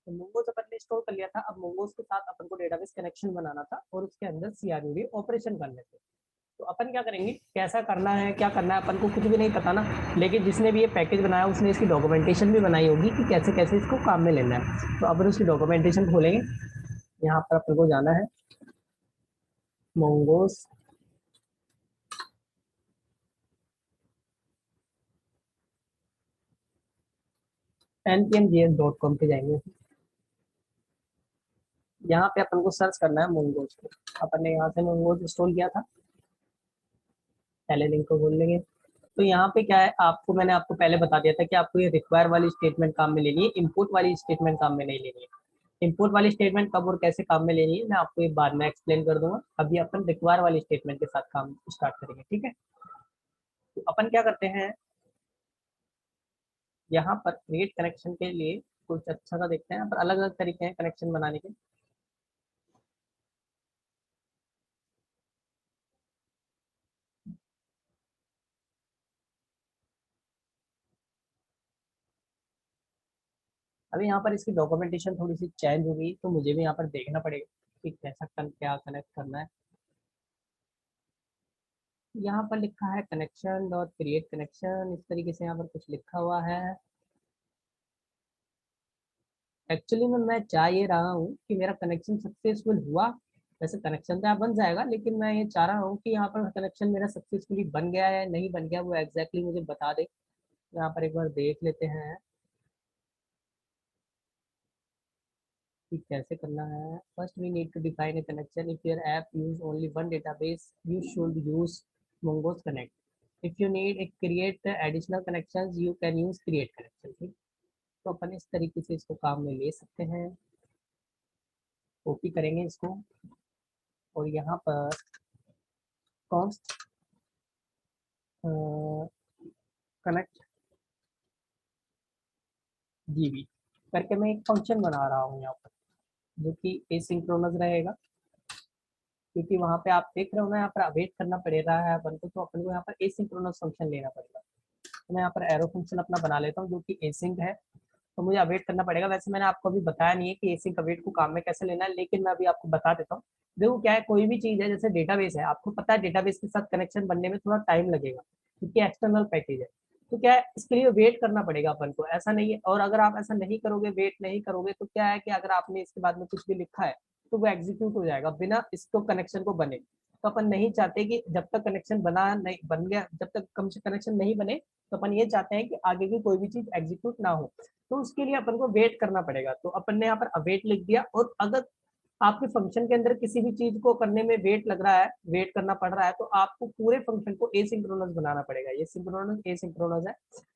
तो मोंगोज अपन ने इंस्टॉल कर लिया था। अब मोंगोज के साथ अपन को डेटाबेस कनेक्शन बनाना था और उसके अंदर CRUD ऑपरेशन करने थे। तो अपन क्या करेंगे, कैसा करना है, क्या करना है, अपन को कुछ भी नहीं पता ना, लेकिन जिसने भी ये पैकेज बनाया उसने इसकी डॉक्यूमेंटेशन भी बनाई होगी कि कैसे कैसे इसको काम में लेना है। तो अपन उसकी डॉक्यूमेंटेशन खोलेंगे। यहाँ पर अपन को जाना है मोंगोज npmjs.com पे जाएंगे। यहाँ पे अपन को सर्च करना है मोंगोज को। अपन ने यहाँ से मोंगोज इंस्टॉल किया था, पहले लिंक को खोल लेंगे। तो यहाँ पे क्या है, आपको मैंने आपको पहले बता दिया था कि आपको ये रिक्वायर वाली स्टेटमेंट काम में लेनी है, इम्पोर्ट वाली स्टेटमेंट काम में नहीं लेनी है। इम्पोर्ट वाली स्टेटमेंट कब और कैसे काम में लेनी है मैं आपको ये बाद में एक्सप्लेन कर दूंगा। अभी अपन रिक्वायर वाली स्टेटमेंट के साथ काम स्टार्ट करेंगे, ठीक है। तो अपन क्या करते हैं, यहाँ पर क्रिएट कनेक्शन के लिए कुछ अच्छा सा देखते हैं। यहाँ पर अलग अलग तरीके हैं कनेक्शन बनाने के। अभी यहाँ पर इसकी डॉक्यूमेंटेशन थोड़ी सी चेंज हो गई, तो मुझे भी यहाँ पर देखना पड़ेगा कि कैसा क्या कनेक्ट करना है। यहाँ पर लिखा है कनेक्शन डॉट क्रिएट कनेक्शन, इस तरीके से यहाँ पर कुछ लिखा हुआ है। एक्चुअली में मैं चाह ये रहा हूँ कि मेरा कनेक्शन सक्सेसफुल हुआ। वैसे कनेक्शन तो यहाँ बन जाएगा, लेकिन मैं ये चाह रहा हूँ कि यहाँ पर कनेक्शन मेरा सक्सेसफुली बन गया है नहीं बन गया, वो एग्जैक्टली मुझे बता दे। यहाँ पर एक बार देख लेते हैं कि कैसे करना है। First we need to define a connection. If your app use only one database you should use Mongoose connect. If you need a create additional connections you can use create connection. ठीक, तो अपन इस तरीके से इसको काम में ले सकते हैं। कॉपी करेंगे इसको और यहाँ पर कॉन्स्ट कनेक्ट जीबी करके मैं एक फंक्शन बना रहा हूँ यहाँ पर, जो कि एसिंक्रोनस रहेगा। क्योंकि वहाँ पे आप देख रहे हो ना, यहाँ पर अवेट करना पड़ रहा है अपन को, तो अपन को यहाँ पर एसिंक्रोनस फंक्शन लेना पड़ेगा। तो मैं यहाँ पर एरो फंक्शन अपना बना लेता हूँ जो कि एसिंक है। तो मुझे अवेट करना पड़ेगा। वैसे मैंने आपको अभी बताया नहीं है कि एसिंक अवेट को काम में कैसे लेना है, लेकिन मैं अभी आपको बता देता हूँ। देखो क्या है, कोई भी चीज़ है जैसे डेटाबेस है, आपको पता है डेटाबेस के साथ कनेक्शन बनने में थोड़ा टाइम लगेगा क्योंकि एक्सटर्नल पैकेज है। तो क्या है, इसके लिए वेट करना पड़ेगा अपन को, ऐसा नहीं है। और अगर आप ऐसा नहीं करोगे, वेट नहीं करोगे, तो क्या है कि अगर आपने इसके बाद में कुछ भी लिखा है तो वो एग्जीक्यूट हो जाएगा बिना इसको कनेक्शन को बने। तो अपन नहीं चाहते कि जब तक कनेक्शन बना नहीं बन गया, जब तक कम से कनेक्शन नहीं बने, तो अपन ये चाहते हैं कि आगे की कोई भी चीज एग्जीक्यूट ना हो। तो उसके लिए अपन को वेट करना पड़ेगा। तो अपन ने यहाँ पर अवेट लिख दिया। और अगर आपके फंक्शन के अंदर किसी भी चीज को करने में वेट लग रहा है, वेट करना पड़ रहा है, तो आपको पूरे फंक्शन को एसिंक्रोनस बनाना पड़ेगा। ये सिंक्रोनस एसिंक्रोनस है।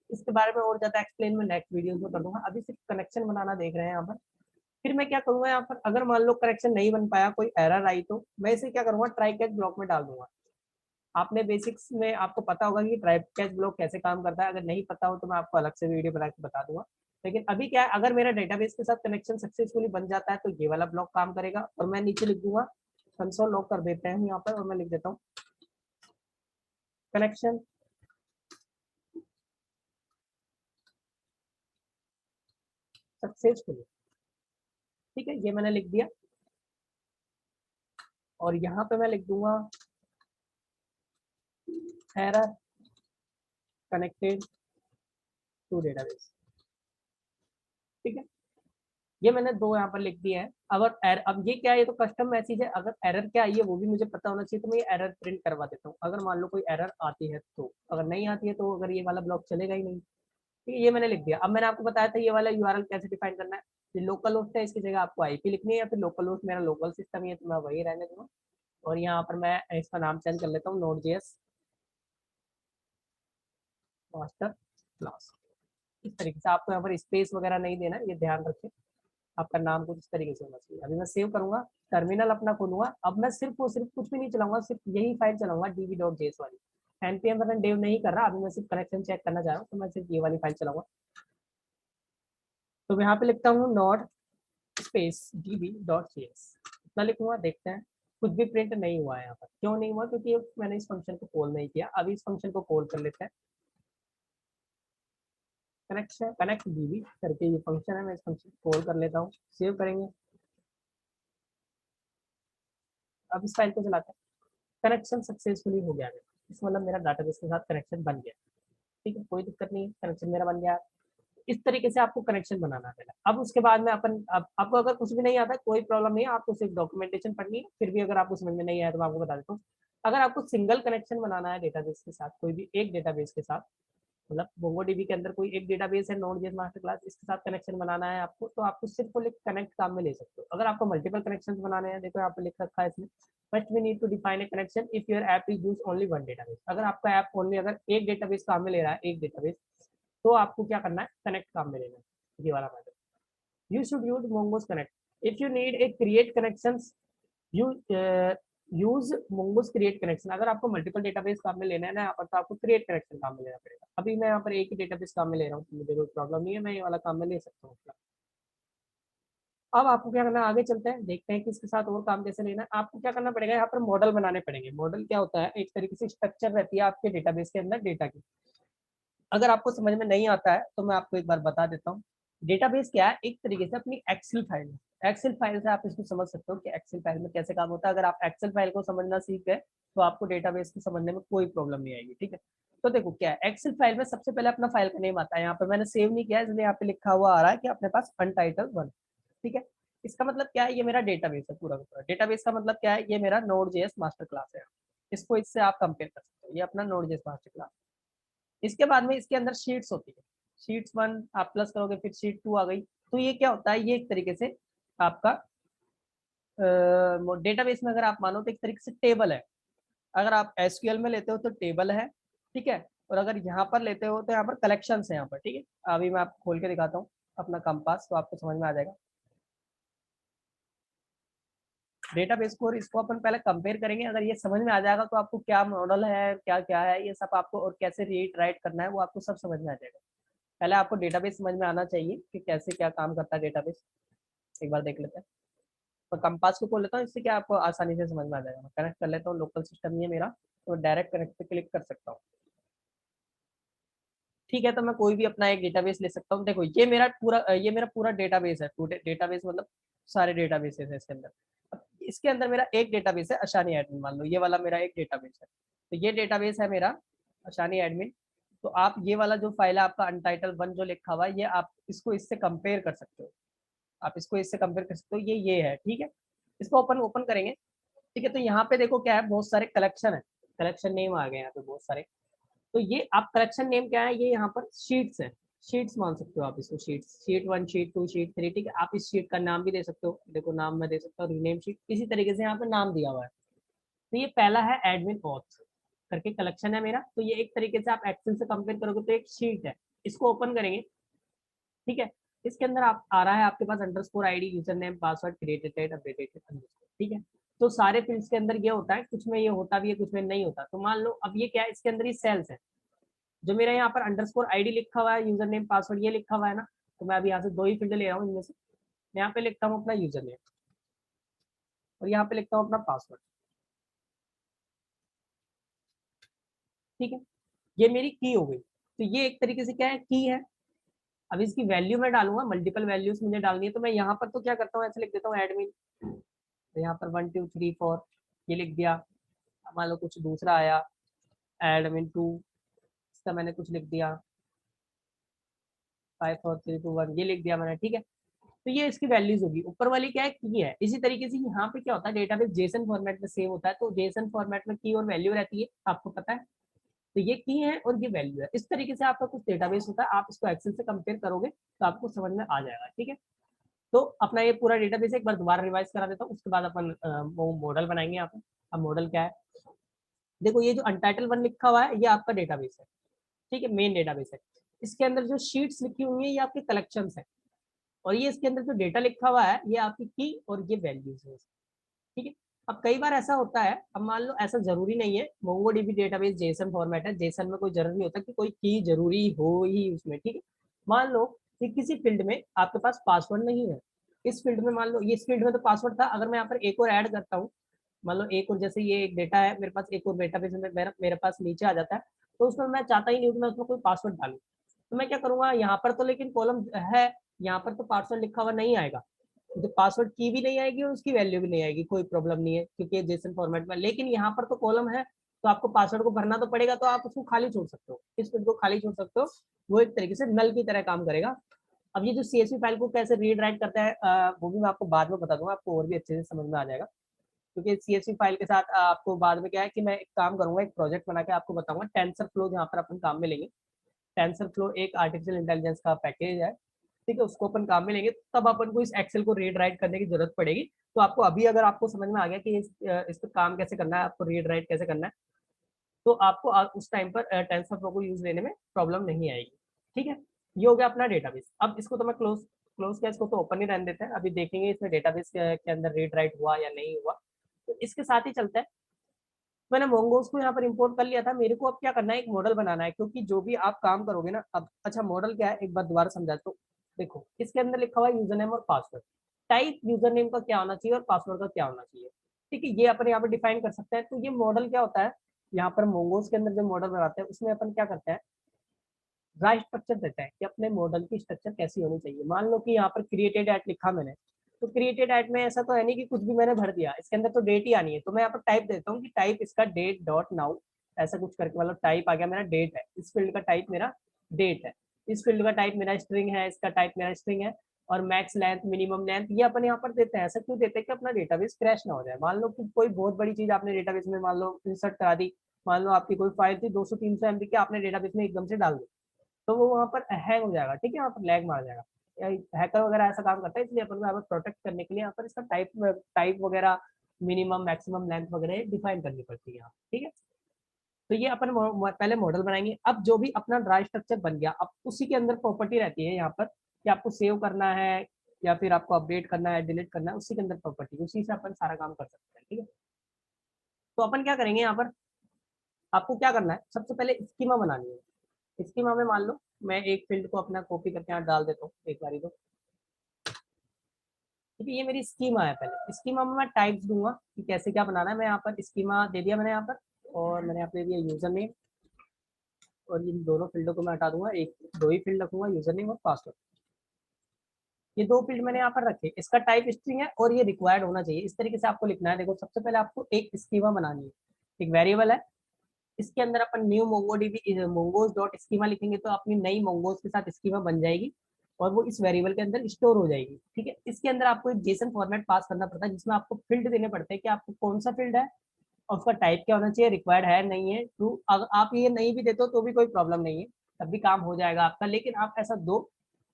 इसके बारे में और ज्यादा एक्सप्लेन मैं नेक्स्ट वीडियो में कर दूंगा। अभी सिर्फ कनेक्शन बनाना देख रहे हैं यहाँ पर। फिर मैं क्या करूंगा, यहाँ पर अगर मान लो कनेक्शन नहीं बन पाया, कोई एरर आई, तो मैं इसे क्या करूंगा, ट्राई कैच ब्लॉक में डाल दूंगा। आपने बेसिक्स में आपको पता होगा कि ट्राई कैच ब्लॉक कैसे काम करता है। अगर नहीं पता हो तो मैं आपको अलग से वीडियो बना के बता दूंगा। लेकिन अभी क्या है, अगर मेरा डेटाबेस के साथ कनेक्शन सक्सेसफुली बन जाता है तो ये वाला ब्लॉक काम करेगा। और मैं नीचे लिख दूंगा, कंसोल लॉग कर देते हैं यहाँ पर, और मैं लिख देता हूँ कनेक्शन सक्सेसफुली। ठीक है, ये मैंने लिख दिया। और यहाँ पे मैं लिख दूंगा एरर कनेक्टेड टू डेटाबेस। ठीक है, ये मैंने दो यहाँ पर लिख दिए हैं। अगर अब ये क्या है, ये तो कस्टम मैसेज है। अगर एरर क्या आई है वो भी मुझे पता होना चाहिए, तो मैं ये एरर प्रिंट करवा देता हूँ। अगर मान लो कोई एरर आती है तो, अगर नहीं आती है तो अगर ये वाला ब्लॉक चलेगा ही नहीं। ठीक है, ये मैंने लिख दिया। अब मैंने आपको बताया था ये वाला यूआरएल कैसे डिफाइन करना है। ये लोकल होस्ट है, इसकी जगह आपको आईपी लिखनी है, या फिर लोकल होस्ट मेरा लोकल सिस्टम ही है तो मैं वही रहने दूंगा। और यहाँ पर मैं इसका नाम चेंज कर लेता हूँ, नोड जेएस मास्टर क्लास। इस तरीके से आपको यहाँ पर स्पेस वगैरह नहीं देना, ये ध्यान रखें। आपका नाम कुछ इस तरीके से होना चाहिए। अभी मैं सेव करूंगा, टर्मिनल अपना खोलूंगा। अब मैं सिर्फ कुछ भी नहीं चलाऊंगा, सिर्फ यही फाइल चलाऊंगा db.js वाली। npm रन डेव नहीं कर रहा, अभी मैं सिर्फ कनेक्शन चेक करना चाह रहा हूँ, तो मैं सिर्फ ये वाली फाइल चलाऊंगा। तो यहाँ पे लिखता हूँ नॉट स्पेस db.js, इतना लिखूंगा। देखते हैं कुछ भी प्रिंट नहीं हुआ है यहाँ पर। क्यों नहीं हुआ, क्योंकि मैंने इस फंक्शन को कॉल नहीं किया। अभी इस फंक्शन को कॉल कर लेते हैं। कनेक्शन कनेक्ट डीबी करके ये फंक्शन है, मैं इस फंक्शन को कॉल कर लेता हूँ, सेव करेंगे। अब इस फाइल को चलाते हैं। कनेक्शन सक्सेसफुली हो गया है, इस मतलब मेरा डाटाबेस के साथ कनेक्शन बन गया। ठीक है, कोई दिक्कत नहीं, कनेक्शन मेरा बन गया। इस तरीके से आपको कनेक्शन बनाना पड़ेगा। अब उसके बाद में अपन आपको अगर कुछ भी नहीं आता कोई प्रॉब्लम नहीं है, आपको सिर्फ डॉक्यूमेंटेशन पढ़नी है। फिर भी अगर आपको समझ में नहीं आया तो मैं आपको बता देता हूँ। अगर आपको सिंगल कनेक्शन बनाना है डेटाबेस के साथ, कोई भी एक डेटाबेस के साथ, मतलब मोंगोडीबी के अंदर कोई एक डेटाबेस है नोड.जेएस मास्टर क्लास, इसके साथ कनेक्शन बनाना है आपको, तो आपको सिर्फ वो कनेक्ट काम में ले सकते हो। अगर आपको मल्टीपल कनेक्शन बनाने हैं, देखो यहाँ पे लिख रखा है इसमें, first we need to define a connection if your app is use only one database. अगर आपका ऐप ओनली अगर एक डेटाबेस काम में ले रहा है, एक डेटाबेस, तो आपको क्या करना है, कनेक्ट काम में लेना है, ये वाला method. You should use mongoose connect if you need a create connections, you use mongoose create connection. अगर आपको मल्टीपल डेटाबेस काम में लेना है ना यहाँ पर, तो आपको क्रिएट कनेक्शन काम में लेना पड़ेगा। अभी मैं यहाँ पर एक ही डेटाबेस काम में ले रहा हूँ, तो मुझे कोई प्रॉब्लम नहीं है, मैं ये वाला काम में ले सकता हूँ। अब आपको क्या करना है, आगे चलते हैं, देखते हैं कि इसके साथ और काम कैसे लेना है। आपको क्या करना पड़ेगा, यहाँ पर मॉडल बनाने पड़ेंगे। मॉडल क्या होता है, एक तरीके से स्ट्रक्चर रहती है आपके डेटाबेस के अंदर डेटा की। अगर आपको समझ में नहीं आता है तो मैं आपको एक बार बता देता हूँ। डेटाबेस क्या है, एक तरीके से अपनी एक्सेल फाइल है। एक्सेल फाइल से आप इसको समझ सकते हो कि एक्सेल फाइल में कैसे काम होता है। अगर आप एक्सेल फाइल को समझना सीख गए तो आपको डेटाबेस को समझने में कोई प्रॉब्लम नहीं आएगी। ठीक है, तो देखो क्या है, एक्सेल फाइल में सबसे पहले अपना फाइल का नेम आता है। यहाँ पर मैंने सेव नहीं किया इसलिए यहाँ पे लिखा हुआ आ रहा है कि अपने पास अनटाइटल्ड 1। ठीक है, इसका मतलब क्या है, ये मेरा डेटाबेस है पूरा का पूरा। डेटाबेस का मतलब क्या है, ये मेरा नोड.जेएस मास्टर क्लास है। इसको इससे आप कंपेयर कर सकते हो, ये अपना नोड.जेएस मास्टर क्लास। इसके बाद में इसके अंदर शीट्स होती है। शीट्स 1 आप प्लस करोगे, फिर शीट 2 आ गई। तो ये क्या होता है, ये एक तरीके से आपका डेटाबेस में अगर आप मानो तो एक तरीके से टेबल है। अगर आप एसक्यूएल में लेते हो तो टेबल है, ठीक है। और अगर यहाँ पर लेते हो तो यहाँ पर कलेक्शंस है यहाँ पर। ठीक है, अभी मैं आपको खोल के दिखाता हूँ अपना कंपास, तो आपको समझ में आ जाएगा डेटाबेस को। और इसको अपन पहले कंपेयर करेंगे। अगर ये समझ में आ जाएगा तो आपको क्या मॉडल है, क्या क्या है, ये सब आपको, और कैसे रीड राइट करना है वो आपको सब समझ में आ जाएगा। पहले आपको डेटाबेस समझ में आना चाहिए कि कैसे क्या काम करता है डेटाबेस, एक बार देख लेते हैं। तो कंपास को खोल लेता हूँ, इससे क्या आपको आसानी से समझ में आ जाएगा। मैं कनेक्ट कर लेता हूँ, लोकल सिस्टम ही है मेरा, तो डायरेक्ट कनेक्ट पे क्लिक कर सकता हूँ। ठीक है, तो मैं कोई भी अपना एक डेटाबेस ले सकता हूँ। देखो ये मेरा पूरा डेटाबेस है। डेटाबेस मतलब सारे डेटाबेसेस है इसके अंदर। अब इसके अंदर मेरा एक डेटाबेस है अशानी एडमिन, मान लो ये वाला मेरा एक डेटाबेस है। तो ये डेटाबेस है मेरा अशानी एडमिन। तो आप ये वाला जो फाइल है आपका अनटाइटल 1 जो लिखा हुआ है, ये आप इसको इससे कंपेयर कर सकते हो। आप इसको इससे कंपेयर कर सकते हो, ये है। ठीक है, इसको ओपन ओपन करेंगे। ठीक है, तो यहाँ पे देखो क्या है, बहुत सारे कलेक्शन है, कलेक्शन नेम आ गए यहाँ पे बहुत सारे। तो ये आप कलेक्शन नेम क्या है, ये यहाँ पर शीट्स है। शीट्स मान सकते हो आप इसको, शीट्स, शीट 1, शीट 2, शीट 3। ठीक है, आप इस शीट का नाम भी दे सकते हो। देखो नाम मैं दे सकता हूँ रीनेम शीट, इसी तरीके से यहाँ पे नाम दिया हुआ है। तो ये पहला है एडमिन ऑथ करके कलेक्शन है मेरा। तो ये एक तरीके से आप एक्सेल से कंपेयर करोगे तो एक शीट है। इसको ओपन करेंगे। ठीक है, इसके अंदर आप आ रहा है आपके पास underscore ID, user name, password, created, updated underscore. ठीक है, तो सारे फील्ड्स के अंदर ये होता है, कुछ में ये होता भी है, कुछ में नहीं होता। तो मान लो अब ये क्या है, इसके अंदर ये सेल्स है। जो मेरा यहाँ पर अंडरस्कोर आईडी लिखा हुआ है, यूजर नेम, पासवर्ड ये लिखा हुआ है ना, तो मैं अभी यहाँ से दो ही फील्ड ले रहा हूँ इनमें से। मैं यहाँ पे लिखता हूँ अपना यूजर नेम और यहाँ पे लिखता हूँ अपना पासवर्ड। ठीक है, ये मेरी की हो गई। तो ये एक तरीके से क्या है, की है। अब इसकी वैल्यू मैं डालूंगा, मल्टीपल वैल्यूज मुझे डालनी है। तो मैं यहाँ पर तो क्या करता हूँ, ऐसे लिख देता हूँ एडमिन। तो यहाँ पर 1 2 3 4 ये लिख दिया। अब मान लो कुछ दूसरा आया, एडमिन 2, इसका मैंने कुछ लिख दिया, 5 4 3 2 1 ये लिख दिया मैंने। ठीक है, तो ये इसकी वैल्यूज होगी। ऊपर वाली क्या है, की है। इसी तरीके से यहाँ पे क्या होता है, डेटाबेस जेसन फॉर्मेट में सेव होता है। तो जेसन फॉर्मेट में की और वैल्यू रहती है, आपको पता है। तो ये की है और ये वैल्यू है। इस तरीके से आपका कुछ डेटाबेस होता है, आप इसको एक्सेल से कंपेयर करोगे तो आपको समझ में आ जाएगा। ठीक है, तो अपना ये पूरा डेटाबेस एक बार दोबारा रिवाइज करा देता हूँ, उसके बाद अपन वो मॉडल बनाएंगे यहाँ पे। अब मॉडल क्या है, देखो ये जो अनटाइटल 1 लिखा हुआ है ये आपका डेटाबेस है। ठीक है, मेन डेटाबेस है। इसके अंदर जो शीट्स लिखी हुई है ये आपके कलेक्शंस है। और ये इसके अंदर जो डेटा लिखा हुआ है ये आपकी की और ये वैल्यूज है। ठीक है, अब कई बार ऐसा होता है, अब मान लो ऐसा जरूरी नहीं है, मोंगोडीबी डेटाबेस जेसन फॉर्मेट है, जेसन में कोई जरूरी नहीं होता कि कोई की जरूरी हो ही उसमें। ठीक है, मान लो कि किसी फील्ड में आपके पास पासवर्ड नहीं है, इस फील्ड में मान लो ये इस फील्ड में तो पासवर्ड था, अगर मैं यहाँ पर एक और ऐड करता हूँ, मान लो एक और, जैसे ये एक डेटा है मेरे पास, एक और डेटाबेस में मेरे पास नीचे आ जाता है, तो उसमें मैं चाहता ही नहीं हूँ कि मैं उसमें कोई पासवर्ड डालूं। तो मैं क्या करूंगा, यहाँ पर तो लेकिन कॉलम है, यहाँ पर तो पासवर्ड लिखा हुआ नहीं आएगा, तो पासवर्ड की भी नहीं आएगी और उसकी वैल्यू भी नहीं आएगी, कोई प्रॉब्लम नहीं है क्योंकि जेसन फॉर्मेट में। लेकिन यहाँ पर तो कॉलम है, तो आपको पासवर्ड को भरना तो पड़ेगा, तो आप उसको खाली छोड़ सकते हो, इस फील्ड को खाली छोड़ सकते हो, वो एक तरीके से नल की तरह काम करेगा। अब ये जो CSV फाइल को कैसे रीड राइट करता है वो भी मैं आपको बाद में बता दूंगा, आपको और भी अच्छे से समझ में आ जाएगा। क्योंकि CSV फाइल के साथ आपको बाद में क्या है कि मैं एक काम करूंगा, एक प्रोजेक्ट बना के आपको बताऊंगा, टेंसर फ्लो जहाँ पर अपन काम में लेंगे। टेंसर फ्लो एक आर्टिफिशियल इंटेलिजेंस का पैकेज है, ठीक है, उसको अपन काम में लेंगे, तब अपन को इस एक्सेल को रीड राइट करने की जरूरत पड़ेगी। तो आपको अभी अगर आपको समझ में आ गया कि इस पर काम कैसे करना है, आपको रीड राइट कैसे करना है, तो आपको उस टाइम पर टेंसर फ्लो को यूज लेने में प्रॉब्लम नहीं आएगी। ठीक है, ये हो गया अपना डेटाबेस। अब इसको तो मैं क्लोज क्लोज किया, इसको तो ओपन ही रहने देते हैं, अभी देखेंगे इसमें डेटाबेस के अंदर रीड राइट हुआ या नहीं हुआ। तो इसके साथ ही चलता है, मैंने मोंगोस को यहाँ पर इंपोर्ट कर लिया था, मेरे को अब क्या करना है, एक मॉडल बनाना है, क्योंकि जो भी आप काम करोगे ना, अब अच्छा मॉडल क्या है एक बार दोबारा समझा तो देखो, इसके अंदर लिखा हुआ है यूजर नेम और पासवर्ड, टाइप यूजर नेम का क्या होना चाहिए और पासवर्ड का क्या होना चाहिए, ठीक है, ये अपन यहाँ पर डिफाइन कर सकते हैं। तो ये मॉडल क्या होता है, यहाँ पर मोंगोस के अंदर जो मॉडल बनाते हैं उसमें अपन क्या करते हैं, ड्राई स्ट्रक्चर देता है कि अपने मॉडल की स्ट्रक्चर कैसी होनी चाहिए। मान लो कि यहाँ पर क्रिएटेड एट लिखा मैंने, तो क्रिएटेड एट में ऐसा तो है नहीं कि कुछ भी मैंने भर दिया, इसके अंदर तो डेट ही आनी है, तो मैं यहाँ पर टाइप देता हूँ कि टाइप इसका डेट डॉट नाउ, ऐसा कुछ करके, मतलब टाइप आ गया मेरा डेट है, इस फील्ड का टाइप मेरा डेट है, इस फील्ड का टाइप मेरा स्ट्रिंग है, इसका टाइप मेरा स्ट्रिंग है, और मैक्स लेंथ मिनिमम लेंथ ये अपन यहाँ पर देते हैं। ऐसा क्यों देते हैं कि अपना डेटाबेस क्रैश ना हो जाए। मान लो कि कोई बहुत बड़ी चीज आपने डेटाबेस में मान लो इंसर्ट करा दी, मान लो आपकी कोई फाइल थी 200-300 MB की, आपने डेटाबेस में एकदम से डाल दी, तो वो वहाँ पर हैंग हो जाएगा, ठीक है, वहाँ पर लैग मार जाएगा। हैकर वगैरह ऐसा काम करता है, इसलिए अपन को यहाँ पर प्रोटेक्ट करने के लिए यहाँ पर इसका टाइप टाइप वगैरह मिनिमम मैक्सिमम लेंथ वगैरह डिफाइन करनी पड़ती है यहाँ, ठीक है। तो ये अपन पहले मॉडल बनाएंगे। अब जो भी अपना ड्राई स्ट्रक्चर बन गया, अब उसी के अंदर प्रॉपर्टी रहती है यहाँ पर कि आपको सेव करना है या फिर आपको अपडेट करना है, डिलीट करना है, उसी के अंदर प्रॉपर्टी, उसी से अपन सारा काम कर सकते हैं, ठीक है। तो अपन क्या करेंगे यहाँ पर, आपको क्या करना है, सबसे पहले स्कीमा बनानी है। स्कीमा में मान लो मैं एक फील्ड को अपना कॉपी करके यहाँ डाल देता हूँ एक बारी, तो क्योंकि ये मेरी स्कीमा है, पहले स्कीमा में मैं टाइप्स दूंगा कि कैसे क्या बनाना है। मैं यहाँ पर स्कीमा दे दिया मैंने यहाँ पर, और मैंने यहाँ पे दिया यूजर नेम, और इन दोनों फील्डों को मैं हटा दूंगा, एक दो ही फील्ड रखूंगा, यूजर नेम और पासवर्ड। ये दो फील्ड मैंने यहाँ पर रखे, इसका टाइप स्ट्रिंग है और ये रिक्वायर्ड होना चाहिए। इस तरीके से आपको लिखना है। देखो सबसे पहले आपको एक स्कीमा बनानी है, एक वेरिएबल है, इसके अंदर अपन new MongoDB mongoose dot schema लिखेंगे, तो अपनी नई मोंगोज के साथ स्कीमा बन जाएगी और वो इस वेरिएबल के अंदर स्टोर हो जाएगी, ठीक है। इसके अंदर आपको एक जेसन फॉर्मेट पास करना पड़ता है, जिसमें आपको फील्ड देने पड़ते हैं कि आपको कौन सा फील्ड है और उसका टाइप क्या होना चाहिए, रिक्वायर्ड है नहीं है, ट्रू। अगर आप ये नहीं भी देते हो तो भी कोई प्रॉब्लम नहीं है, तब भी काम हो जाएगा आपका। लेकिन आप ऐसा दो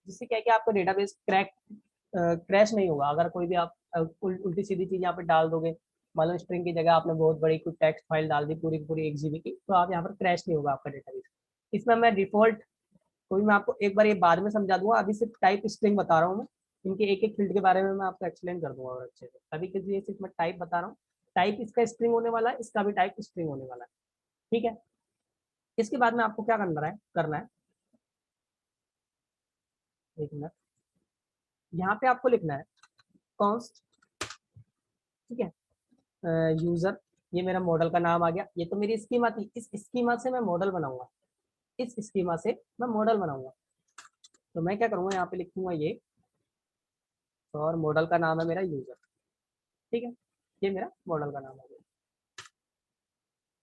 जिससे क्या है कि आपका डेटाबेस क्रैश नहीं होगा। अगर कोई भी आप उल्टी सीधी चीज यहाँ पे डाल दोगे, मान लो स्ट्रिंग की जगह आपने बहुत बड़ी कोई टेक्स्ट फाइल डाल दी पूरी पूरी 1 GB की, तो आप यहाँ पर क्रैश नहीं होगा आपका डेटाबेस। इसमें मैं डिफॉल्ट, कोई मैं आपको एक बार ये बाद में समझा दूंगा, अभी सिर्फ टाइप स्ट्रिंग बता रहा हूँ मैं, इनके एक एक फील्ड के बारे में मैं आपको एक्सप्लेन कर दूंगा और अच्छे से। अभी के लिए सिर्फ मैं टाइप बता रहा हूँ, टाइप इसका स्ट्रिंग होने वाला है, इसका भी टाइप स्ट्रिंग होने वाला है, ठीक है। इसके बाद में आपको क्या करना है, एक मिनट, यहाँ पे आपको लिखना है कॉन्स्ट, ठीक है, यूजर, ये मेरा मॉडल का नाम आ गया, ये तो मेरी स्कीमा थी, इस स्कीमा से मैं मॉडल बनाऊंगा, इस स्कीमा से मैं मॉडल बनाऊंगा। तो मैं क्या करूंगा, यहाँ पे लिखूंगा ये, और मॉडल का नाम है मेरा यूजर, ठीक है, ये मेरा मॉडल का नाम है,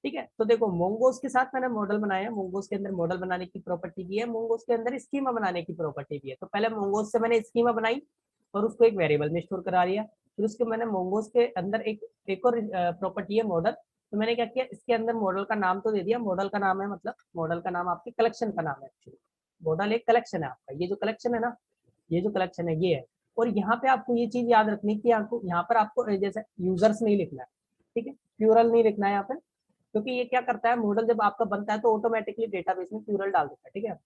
ठीक है। तो देखो मोंगोस के साथ मैंने मॉडल बनाया, मोंगोस के अंदर मॉडल बनाने की प्रॉपर्टी की है, मोंगोस के अंदर स्कीमा बनाने की प्रॉपर्टी भी है। तो पहले मोंगोस से मैंने स्कीमा बनाई और उसको एक वेरिएबल में स्टोर करा लिया, फिर उसके मैंने मोंगोस के अंदर एक और प्रॉपर्टी है मॉडल, तो मैंने क्या किया, इसके अंदर मॉडल का नाम तो दे दिया, मॉडल का नाम है, मतलब मॉडल का नाम आपके कलेक्शन का नाम है एक्चुअली, मॉडल एक कलेक्शन है आपका, ये जो कलेक्शन है ना, ये जो कलेक्शन है ये है। और यहाँ पे आपको ये चीज याद रखनी कि आपको यहाँ पर आपको जैसे यूजर्स नहीं लिखना है, ठीक है, प्लूरल नहीं लिखना है यहाँ पर, क्योंकि ये क्या करता है, मॉडल जब आपका बनता है तो ऑटोमेटिकली डेटाबेस में प्लूरल डाल देता है, ठीक है।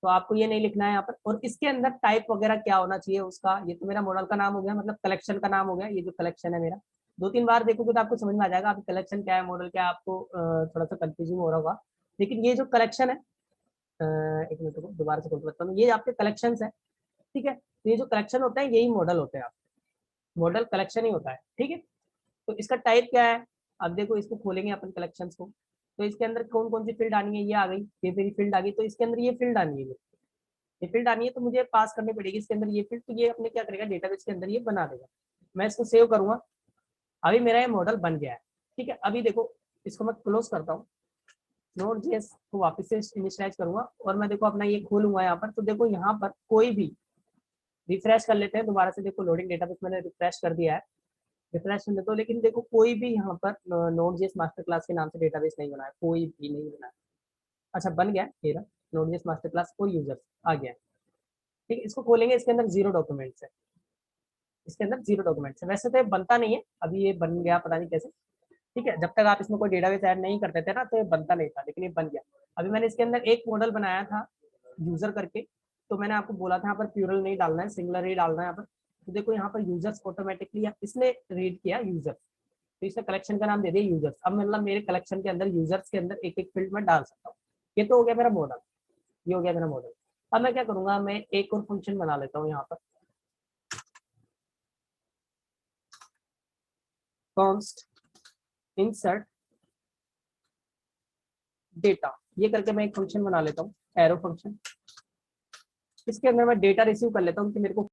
तो आपको ये नहीं लिखना है यहाँ पर। और इसके अंदर टाइप वगैरह क्या होना चाहिए उसका, ये तो मेरा मॉडल का नाम हो गया, मतलब कलेक्शन का नाम हो गया, ये जो कलेक्शन है मेरा, 2-3 बार देखोगे तो आपको समझ में आ जाएगा, आपको कलेक्शन क्या है, मॉडल क्या है, आपको थोड़ा सा कंफ्यूजिंग हो रहा होगा। लेकिन ये जो कलेक्शन है, एक मिनट को दोबारा से खोल के बताता हूँ, ये आपके कलेक्शन है, ठीक है। तो ये जो कलेक्शन होता है यही मॉडल होते हैं, आप मॉडल कलेक्शन ही होता है, ठीक है। तो इसका टाइप क्या है, अब देखो इसको खोलेंगे अपन कलेक्शंस को, तो इसके अंदर कौन कौन सी फील्ड आनी है, ये आ गई, ये मेरी फील्ड आ गई, तो इसके अंदर ये फील्ड आनी है, ये फील्ड आनी है, तो मुझे पास करनी पड़ेगी इसके अंदर ये फील्ड, तो ये अपने क्या करेगा, डेटाबेस के अंदर ये बना देगा। मैं इसको सेव करूंगा, अभी मेरा ये मॉडल बन गया है, ठीक है। अभी देखो इसको मैं क्लोज करता हूँ, Node.js को वापस से इनिशियलाइज करूंगा और मैं देखो अपना ये खोलूंगा यहाँ पर, तो देखो यहाँ पर कोई भी, रिफ्रेश कर लेते हैं दोबारा से, देखो लोडिंग डेटाबेस मैंने रिफ्रेश कर दिया है, रिफ्रेश कर लेते हो, लेकिन देखो कोई भी यहाँ पर Node.js मास्टर क्लास के नाम से डेटाबेस नहीं बना है, कोई भी नहीं बना है। अच्छा बन गया मेरा Node.js मास्टर क्लास और यूजर्स आ गया, ठीक है। इसको खोलेंगे, इसके अंदर जीरो डॉक्यूमेंट्स है, इसके अंदर जीरो डॉक्यूमेंट्स है, वैसे तो ये बनता नहीं है, अभी ये बन गया पता नहीं कैसे, ठीक है। जब तक आप इसमें कोई डेटाबेस ऐड नहीं करते थे ना, तो ये बनता नहीं था, लेकिन ये बन गया। अभी मैंने इसके अंदर एक मॉडल बनाया था यूजर करके, तो मैंने आपको बोला था यहाँ पर प्लूरल नहीं डालना है, सिंगुलर ही डालना है यहाँ पर। तो देखो यहाँ पर यूजर्स ऑटोमेटिकली इसने रीड किया यूजर्स, तो इसने कलेक्शन का नाम दे दिया यूजर्स। अब मतलब मेरे कलेक्शन के अंदर यूजर्स के अंदर एक एक फील्ड में डाल सकता हूँ। ये तो हो गया मेरा मॉडल, ये हो गया मेरा मॉडल। अब मैं क्या करूंगा, मैं एक और फंक्शन बना लेता हूँ यहाँ पर, कॉन्स्ट इंसर्ट डेटा, ये करके मैं एक फंक्शन बना लेता हूँ, एरो फंक्शन। इसके अंदर मैं डेटा रिसीव कर लेता हूँ कि मेरे को